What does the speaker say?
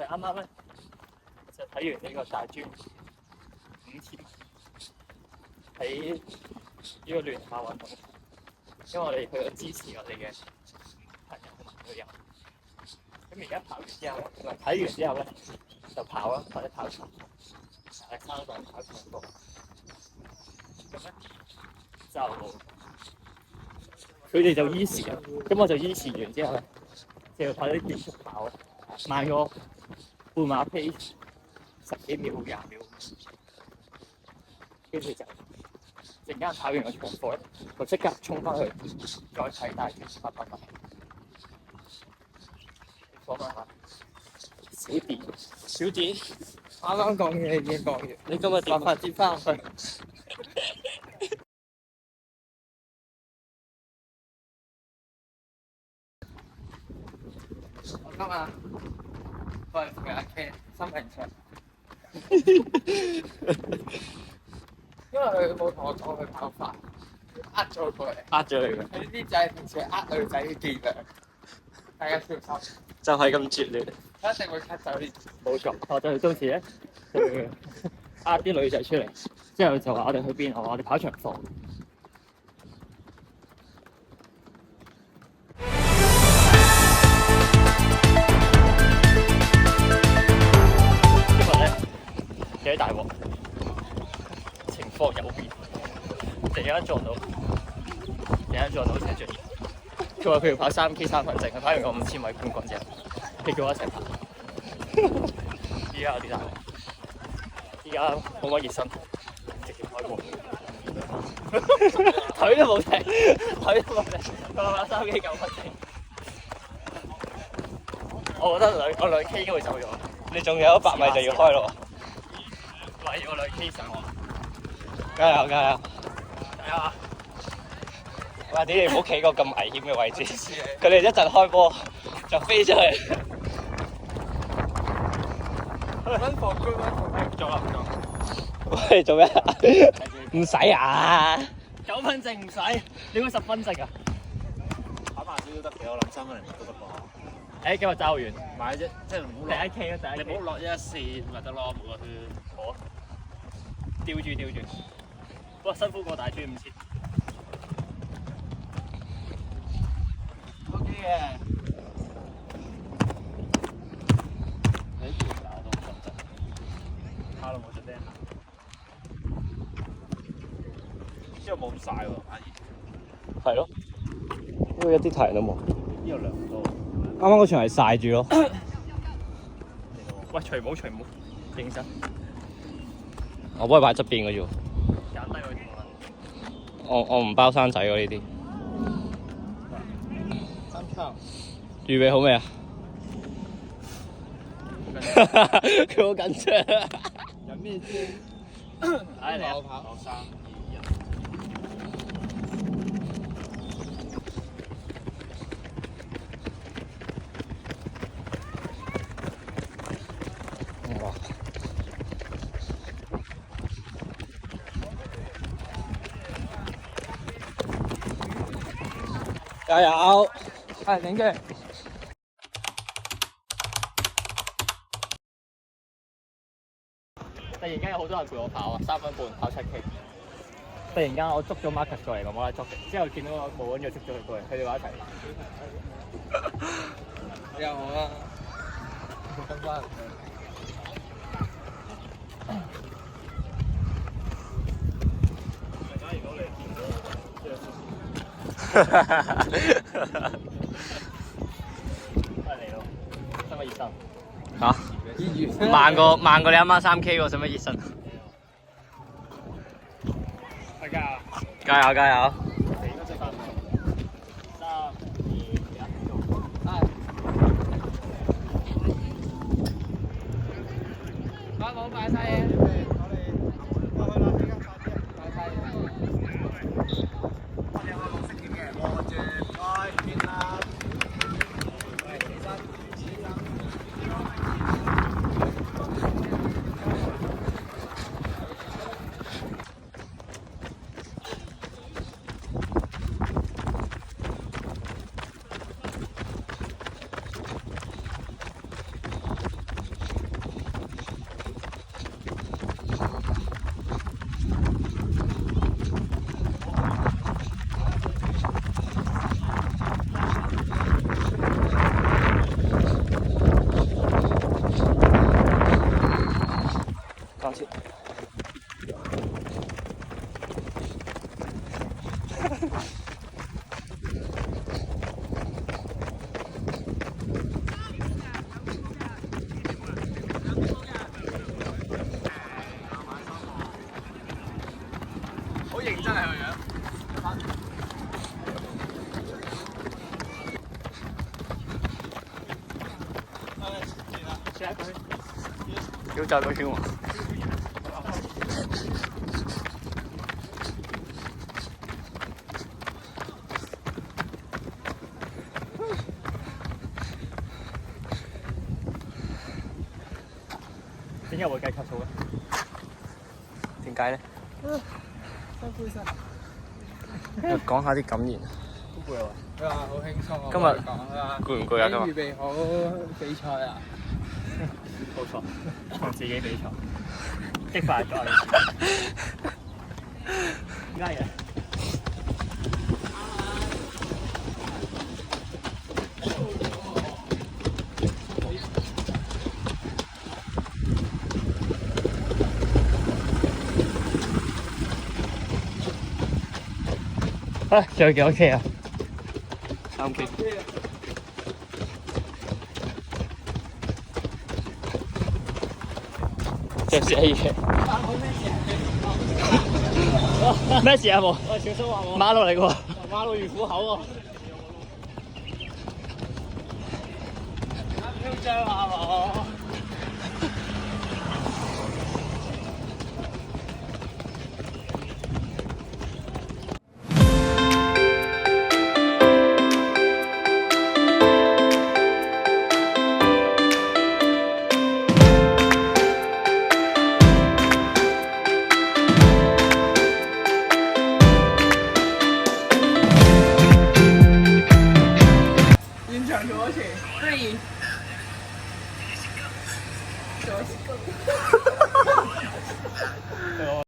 我哋啱啱咧就睇完呢個大專5000喺呢個聯校運動，因為我哋去咗支持我哋嘅朋友同埋旅遊。咁而家跑完之後，睇完之後咧就跑啦，或者跑長，第三個跑長步。咁咧就佢哋就依時啊，咁我就依時完之後咧，就要跑啲結束跑啊，慢過半馬 pace 10幾秒、20秒，跟住就陣間跑完個長步咧，就即刻衝翻去再睇大專800米。講下小弟，啱啱講嘢已經講完，你今日點發接翻去？我今日我係同阿 Ken 心平場，因為佢冇同我講佢跑法，呃咗佢，呃咗你嘅。呢啲就係平時呃女仔嘅伎倆，大家小心。就係咁絕劣，一定會 cut 走呢啲。冇錯，我就到時咧，呃啲女仔出嚟，之後就話我哋去邊，我哋跑長步。今日咧有啲大鑊，情況有變，突然間撞到陳俊賢，佢話佢要跑3K 3分鐘，佢跑完個5000米冠軍之後。佢叫我一齊跑，依家有啲大鑊，依家冇乜熱身，直接開波，腿都冇停，佢話3K 9分鐘，我覺得我2K 應該會走咗，你仲有100米就要開咯，喂，我2K 上岸，加油加油！加油！哇！你哋唔好企個咁危險嘅位置，佢哋一陣開波就飛出去。喂，做咩？唔使啊！9分證唔使，你估10分證啊？跑慢少少得嘅，我諗3分0都得啩。今日揸好遠，買啫，即係唔好落。第1 K 咯，你唔好落1線咪得咯，冇個圈。好啊，吊住。哇，辛苦過大專5000。OK 嘅。跑到冇出聲，之後冇咁曬喎，反而係咯，因為一啲太陽都冇。呢度涼唔多。啱啱嗰場係曬住咯。喂，除帽，認真。我幫佢擺側邊嘅啫喎。減低佢點啊？我唔包生仔喎呢啲。3槍。預備好未啊？佢好緊張。有咩先？我跑3、2、1。哇！加油！係，頂住！突然間有好多人陪我跑啊，3分半跑7K。突然間我捉咗 Marcus 過嚟，我冇得捉，之後見到我冇揾咗捉咗佢過嚟，佢哋話一齊。你又好啊，跟翻。大家如果你見到，都係你咯，使乜熱身？嚇？慢過你啱啱3K 喎，使乜熱身？加油！把網擺晒嘢。我哋有個綠色點嘅，望住開邊啦。上去。好認真係個樣。要轉個圈喎。點解會計級數嘅？點解咧？辛苦晒。講下啲感言。好攰啊！佢話好輕鬆啊。今日講啦。攰唔攰啊？今日預備好比賽啊！冇錯，同自己比賽，激發咗你。點解嘅？啊，仲有幾多 K 啊？3K。着寫嘢。咩事啊？冇。我係小蘇話我。馬路嚟㗎喎。馬路如虎口喎。囂張啊！我。